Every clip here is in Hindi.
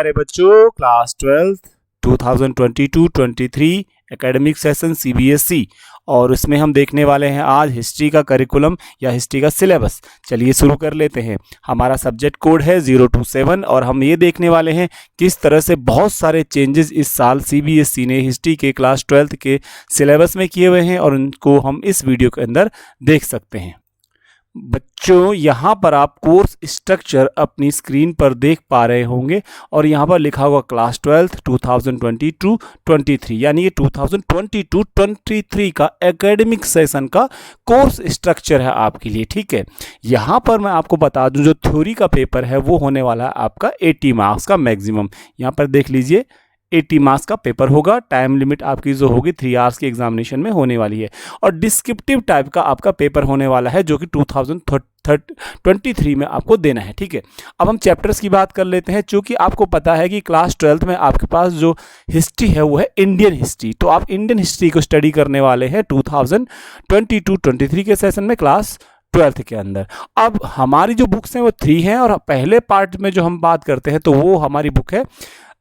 अरे बच्चों, क्लास 12 2022-23 एकेडमिक सेशन सीबीएसई और उसमें हम देखने वाले हैं आज हिस्ट्री का करिकुलम या हिस्ट्री का सिलेबस। चलिए शुरू कर लेते हैं। हमारा सब्जेक्ट कोड है 027 और हम ये देखने वाले हैं किस तरह से बहुत सारे चेंजेस इस साल सीबीएसई ने हिस्ट्री के क्लास 12 के सिलेबस में किए हुए हैं और उनको हम इस वीडियो के अंदर देख सकते हैं। बच्चों, यहाँ पर आप कोर्स स्ट्रक्चर अपनी स्क्रीन पर देख पा रहे होंगे और यहाँ पर लिखा होगा क्लास 12 2022-23 यानी ये 2022-23 का एकेडमिक सेशन का कोर्स स्ट्रक्चर है आपके लिए। ठीक है, यहाँ पर मैं आपको बता दूं जो थ्योरी का पेपर है वो होने वाला है आपका 80 मार्क्स का मैक्सिमम। यहाँ पर देख लीजिए 80 मार्क्स का पेपर होगा। टाइम लिमिट आपकी जो होगी 3 आवर्स की एग्जामिनेशन में होने वाली है और डिस्क्रिप्टिव टाइप का आपका पेपर होने वाला है जो कि 2023 में आपको देना है। ठीक है, अब हम चैप्टर्स की बात कर लेते हैं। चूंकि आपको पता है कि क्लास 12 में आपके पास जो हिस्ट्री है वो है इंडियन हिस्ट्री, तो आप इंडियन हिस्ट्री को स्टडी करने वाले हैं 2022-23 के सेशन में क्लास 12 के अंदर। अब हमारी जो बुक्स हैं वो 3 हैं और पहले पार्ट में जो हम बात करते हैं तो वो हमारी बुक है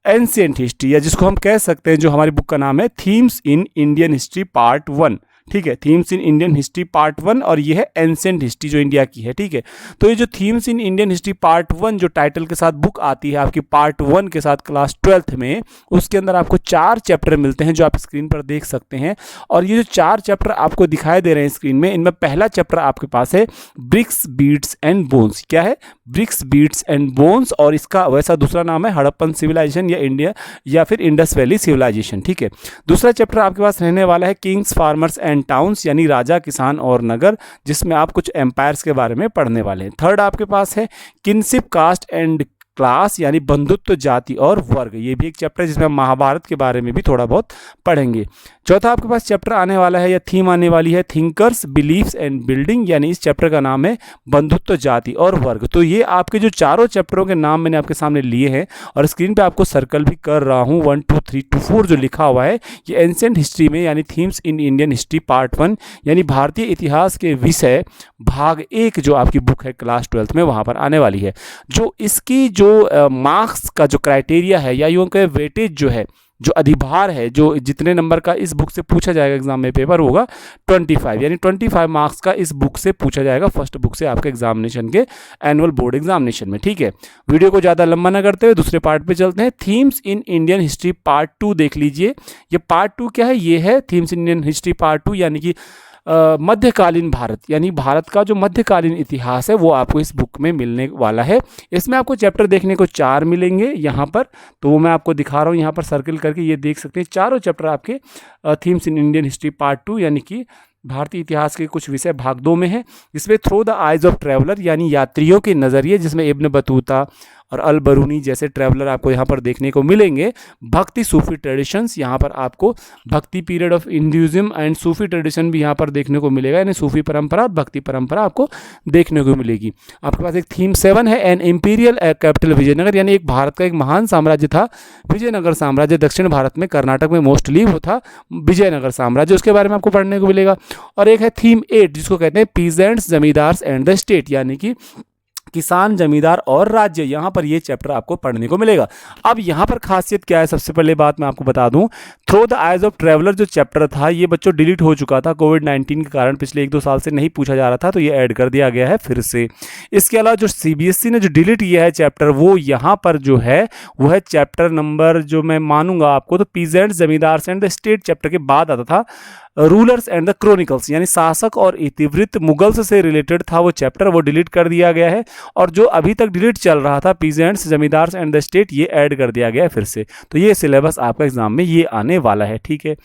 एंशिएंट हिस्ट्री, या जिसको हम कह सकते हैं, जो हमारी बुक का नाम है themes in Indian history part 1। ठीक है, themes in Indian history part 1 और ये है एंशिएंट हिस्ट्री जो इंडिया की है। ठीक है, तो ये जो themes in Indian history part 1 जो टाइटल के साथ बुक आती है आपकी पार्ट 1 के साथ क्लास 12 में, उसके अंदर आपको 4 चैप्टर मिलते हैं जो आप स्क्रीन पर देख सकते हैं। और ये जो 4 चैप्टर आपको दिखाई दे रहे हैं स्क्रीन में, इनमें पहला चैप्टर आपके पास है ब्रिक्स, बीड्स एंड बोन्स। क्या है? ब्रिक्स, बीड्स एंड बोन्स, और इसका वैसा दूसरा नाम है हड़प्पन सिविलाइजेशन या इंडिया या फिर इंडस वैली सिविलाइजेशन। ठीक है, दूसरा चैप्टर आपके पास रहने वाला है किंग्स, फार्मर्स एंड टाउन्स यानी राजा, किसान और नगर, जिसमें आप कुछ एम्पायर्स के बारे में पढ़ने वाले हैं। थर्ड आपके पास है किनशिप, कास्ट एंड क्लास यानी बंधुत्व, जाति और वर्ग, ये भी एक चैप्टर है जिसमें हम महाभारत के बारे में भी थोड़ा बहुत पढ़ेंगे। चौथा आपके पास चैप्टर आने वाला है या थीम आने वाली है थिंकर्स, बिलीफ्स एंड बिल्डिंग, यानी इस चैप्टर का नाम है बंधुत्व, जाति और वर्ग। तो ये आपके जो चारों चैप्टरों के नाम मैंने आपके सामने लिए हैं और स्क्रीन पे आपको सर्कल भी कर रहा हूँ 1 2 3 2 4 जो लिखा हुआ है, ये एंशिएंट हिस्ट्री में यानी themes in Indian history part 1 यानी भारतीय इतिहास के विषय भाग 1 जो आपकी बुक है क्लास 12 में वहाँ पर आने वाली है। जो इसकी जो मार्क्स का जो क्राइटेरिया है या यूँ कहे वेटेज जो है, जो अधिभार है, जो जितने नंबर का इस बुक से पूछा जाएगा एग्जाम में पेपर होगा 25 यानी 25 मार्क्स का इस बुक से पूछा जाएगा, फर्स्ट बुक से आपके एग्जामिनेशन के एनुअल बोर्ड एग्जामिनेशन में। ठीक है, वीडियो को ज़्यादा लंबा ना करते हुए दूसरे पार्ट पे चलते हैं। Themes in Indian history part 2 देख लीजिए। ये पार्ट 2 क्या है? ये है themes in Indian history part 2 यानी कि मध्यकालीन भारत, यानी भारत का जो मध्यकालीन इतिहास है वो आपको इस बुक में मिलने वाला है। इसमें आपको चैप्टर देखने को 4 मिलेंगे यहाँ पर, तो वो मैं आपको दिखा रहा हूँ यहाँ पर सर्कल करके, ये देख सकते हैं चारों चैप्टर आपके themes in Indian history part 2 यानी कि भारतीय इतिहास के कुछ विषय भाग 2 में है। इसमें through the eyes of traveller यानी यात्रियों के नज़रिए, जिसमें इब्न बतूता और अल बरूनी जैसे ट्रैवलर आपको यहाँ पर देखने को मिलेंगे। भक्ति, सूफी ट्रेडिशंस, यहाँ पर आपको भक्ति period of Hinduism and Sufi tradition भी यहाँ पर देखने को मिलेगा, यानी सूफी परंपरा और भक्ति परंपरा आपको देखने को मिलेगी। आपके पास एक थीम 7 है एन इम्पीरियल कैपिटल विजयनगर, यानी एक भारत का एक महान साम्राज्य था विजयनगर साम्राज्य, दक्षिण भारत में कर्नाटक में मोस्टली वो था विजयनगर साम्राज्य, उसके बारे में आपको पढ़ने को मिलेगा। और एक है थीम 8 जिसको कहते हैं peasants, zamindars and the state, यानी कि किसान, जमींदार और राज्य, यहाँ पर ये चैप्टर आपको पढ़ने को मिलेगा। अब यहाँ पर खासियत क्या है, सबसे पहले बात मैं आपको बता दूं, through the eyes of traveller जो चैप्टर था ये बच्चों डिलीट हो चुका था कोविड-19 के कारण, पिछले 1-2 साल से नहीं पूछा जा रहा था, तो ये ऐड कर दिया गया है फिर से। इसके अलावा जो सीबीएसई ने जो डिलीट किया है चैप्टर, वो यहाँ पर जो है वो है चैप्टर नंबर, जो मैं मानूंगा आपको, तो peasants, zamindars and the state chapter के बाद आता था रूलर्स एंड द क्रोनिकल्स, यानी शासक और इतिवृत्त, मुगल्स से रिलेटेड था वो चैप्टर, वो डिलीट कर दिया गया है। और जो अभी तक डिलीट चल रहा था peasants, zamindars and the state, ये ऐड कर दिया गया है फिर से। तो ये सिलेबस आपका एग्जाम में ये आने वाला है। ठीक है,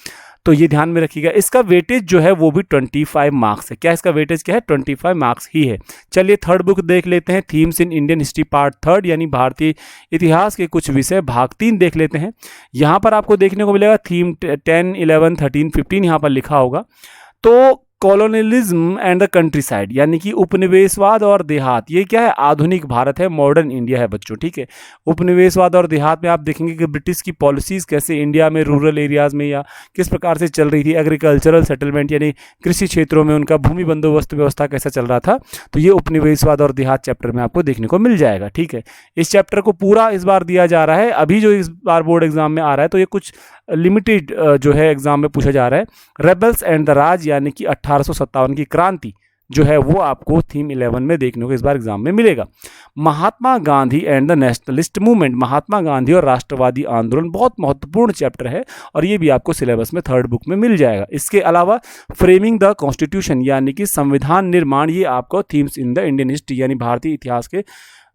तो ये ध्यान में रखिएगा। इसका वेटेज जो है वो भी 25 मार्क्स है। क्या इसका वेटेज क्या है? 25 मार्क्स ही है। चलिए थर्ड बुक देख लेते हैं, themes in Indian history part 3 यानी भारतीय इतिहास के कुछ विषय भाग 3 देख लेते हैं। यहाँ पर आपको देखने को मिलेगा थीम 10, 11, 13, 15 यहाँ पर लिखा होगा। तो colonialism and the country side, यानी कि उपनिवेशवाद और देहात। ये क्या है? आधुनिक भारत है, मॉडर्न इंडिया है बच्चों, ठीक है। उपनिवेशवाद और देहात में आप देखेंगे कि ब्रिटिश की पॉलिसीज़ कैसे इंडिया में रूरल एरियाज़ में या किस प्रकार से चल रही थी, एग्रीकल्चरल सेटलमेंट यानी कृषि क्षेत्रों में उनका भूमि बंदोबस्त व्यवस्था कैसा चल रहा था। तो ये उपनिवेशवाद और देहात चैप्टर में आपको देखने को मिल जाएगा, ठीक है। इस चैप्टर को पूरा इस बार दिया जा रहा है, अभी जो इस बार बोर्ड एग्जाम में आ रहा है तो ये कुछ लिमिटेड जो है एग्जाम में पूछा जा रहा है। रेबल्स एंड द राज, यानी कि 1857 की क्रांति जो है वो आपको थीम 11 में देखने को इस बार एग्जाम में मिलेगा। Mahatma Gandhi and the nationalist movement, Mahatma Gandhi और राष्ट्रवादी आंदोलन बहुत महत्वपूर्ण चैप्टर है और ये भी आपको सिलेबस में थर्ड बुक में मिल जाएगा। इसके अलावा फ्रेमिंग द कॉन्स्टिट्यूशन, यानी कि संविधान निर्माण, ये आपको themes in the Indian history यानी भारतीय इतिहास के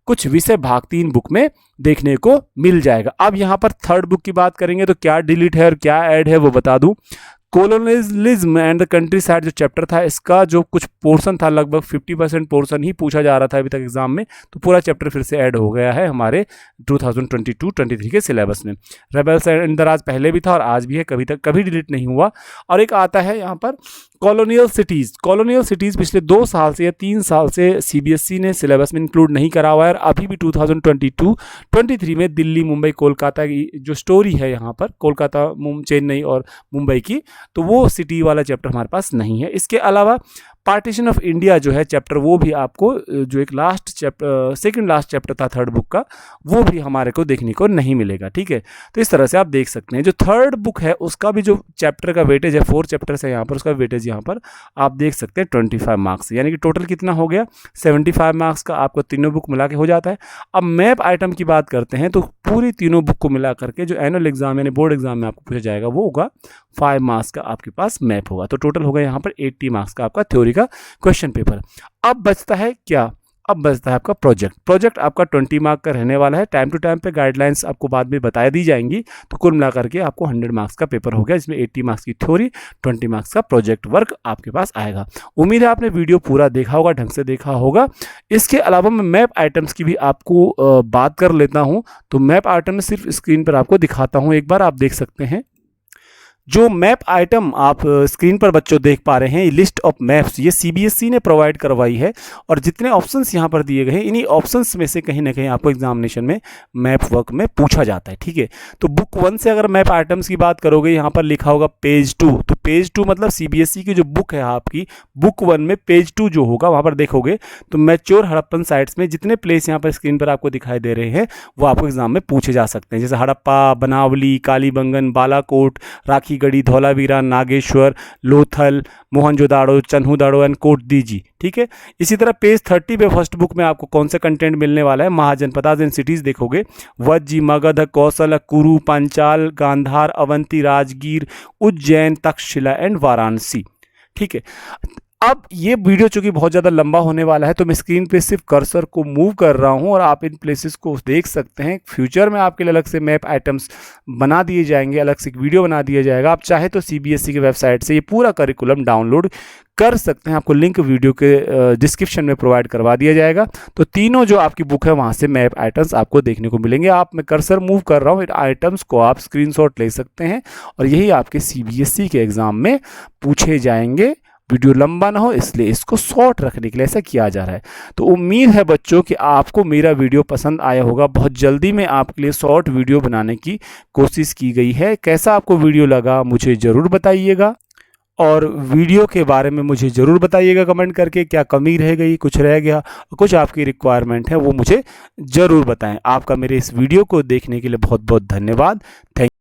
कुछ विषय भाग 3 बुक में देखने को मिल जाएगा। अब यहाँ पर थर्ड बुक की बात करेंगे तो क्या डिलीट है और क्या ऐड है वो बता दूं। Colonialism and the country side जो चैप्टर था, इसका जो कुछ पोर्शन था लगभग 50% पोर्शन ही पूछा जा रहा था अभी तक एग्जाम में, तो पूरा चैप्टर फिर से ऐड हो गया है हमारे 2022-23 के सिलेबस में। रेबल्स एंड द राज पहले भी था और आज भी है, कभी डिलीट नहीं हुआ। और एक आता है यहाँ पर कॉलोनियल सिटीज़। कॉलोनियल सिटीज़ पिछले 2 साल से या 3 साल से CBSE ने सिलेबस में इंक्लूड नहीं करा हुआ है और अभी भी 2022-23 में दिल्ली, मुंबई, कोलकाता की जो स्टोरी है यहाँ पर, कोलकाता, चेन्नई और मुंबई की, तो वो सिटी वाला चैप्टर हमारे पास नहीं है। इसके अलावा पार्टीशन ऑफ इंडिया जो है चैप्टर, वो भी आपको जो एक last chapter, second last chapter था थर्ड बुक का, वो भी हमारे को देखने को नहीं मिलेगा, ठीक है। तो इस तरह से आप देख सकते हैं जो थर्ड बुक है उसका भी जो चैप्टर का वेटेज है, 4 चैप्टर्स है यहाँ पर, उसका वेटेज यहाँ पर आप देख सकते हैं 25 मार्क्स, यानी कि टोटल कितना हो गया 75 मार्क्स का आपको तीनों बुक मिला के हो जाता है। अब मैप आइटम की बात करते हैं तो पूरी तीनों बुक को मिला करके जो एनुअल एग्जाम यानी बोर्ड एग्जाम में आपको पूछा जाएगा वो होगा 5 मार्क्स का आपके पास मैप होगा। तो टोटल होगा यहाँ पर 80 मार्क्स का आपका थ्योरी का क्वेश्चन पेपर। अब बचता है क्या? अब बचता है आपका प्रोजेक्ट आपका 20 मार्क का रहने वाला है। टाइम टू टाइम पे गाइडलाइंस आपको बाद में बता दी जाएंगी, तो कुल मिला करके आपको 100 मार्क्स का पेपर हो गया, जिसमें 80 मार्क्स की थ्योरी, 20 मार्क्स का प्रोजेक्ट वर्क आपके पास आएगा। उम्मीद है आपने वीडियो पूरा देखा होगा, ढंग से देखा होगा। इसके अलावा मैं मैप आइटम्स की भी आपको बात कर लेता हूँ। तो मैप आइटम सिर्फ स्क्रीन पर आपको दिखाता हूँ, एक बार आप देख सकते हैं। जो मैप आइटम आप स्क्रीन पर बच्चों देख पा रहे हैं, लिस्ट ऑफ मैप्स, ये CBSE ने प्रोवाइड करवाई है और जितने ऑप्शंस यहाँ पर दिए गए हैं इन्हीं ऑप्शंस में से कहीं ना कहीं आपको एग्जामिनेशन में मैप वर्क में पूछा जाता है, ठीक है। तो बुक 1 से अगर मैप आइटम्स की बात करोगे, यहाँ पर लिखा होगा पेज 2, तो पेज 2 मतलब CBSE की जो बुक है आपकी, बुक 1 में पेज 2 जो होगा वहाँ पर देखोगे तो मैच्योर हड़प्पन साइट्स में जितने प्लेस यहाँ पर स्क्रीन पर आपको दिखाई दे रहे हैं वो आपको एग्जाम में पूछे जा सकते हैं, जैसे हड़प्पा, बनावली, कालीबंगन, बालाकोट, राखी गढ़ी, धौलावीरा, नागेश्वर, लोथल, मोहनजोदाड़ो, चन्हुदाड़ो एंड कोटदीजी, ठीक है। इसी तरह पेज 30 पे फर्स्ट बुक में आपको कौन सा कंटेंट मिलने वाला है, महाजनपदास एंड सिटीज देखोगे, वज्जी, मगध, कौशल, कुरु, पांचाल, गांधार, अवंती, राजगीर, उज्जैन, तक्षशिला एंड वाराणसी, ठीक है। अब ये वीडियो चूंकि बहुत ज़्यादा लंबा होने वाला है तो मैं स्क्रीन पे सिर्फ कर्सर को मूव कर रहा हूँ और आप इन प्लेसेस को देख सकते हैं। फ्यूचर में आपके लिए अलग से मैप आइटम्स बना दिए जाएंगे, अलग से एक वीडियो बना दिया जाएगा। आप चाहे तो CBSE की वेबसाइट से ये पूरा करिकुलम डाउनलोड कर सकते हैं, आपको लिंक वीडियो के डिस्क्रिप्शन में प्रोवाइड करवा दिया जाएगा। तो तीनों जो आपकी बुक है वहाँ से मैप आइटम्स आपको देखने को मिलेंगे। आप, मैं कर्सर मूव कर रहा हूँ, इन आइटम्स को आप स्क्रीनशॉट ले सकते हैं और यही आपके CBSE के एग्ज़ाम में पूछे जाएंगे। वीडियो लंबा ना हो इसलिए इसको शॉर्ट रखने के लिए ऐसा किया जा रहा है। तो उम्मीद है बच्चों कि आपको मेरा वीडियो पसंद आया होगा। बहुत जल्दी में आपके लिए शॉर्ट वीडियो बनाने की कोशिश की गई है। कैसा आपको वीडियो लगा मुझे ज़रूर बताइएगा और वीडियो के बारे में मुझे ज़रूर बताइएगा कमेंट करके, क्या कमी रह गई, कुछ रह गया, कुछ आपकी रिक्वायरमेंट है वो मुझे ज़रूर बताएं। आपका मेरे इस वीडियो को देखने के लिए बहुत बहुत धन्यवाद। थैंक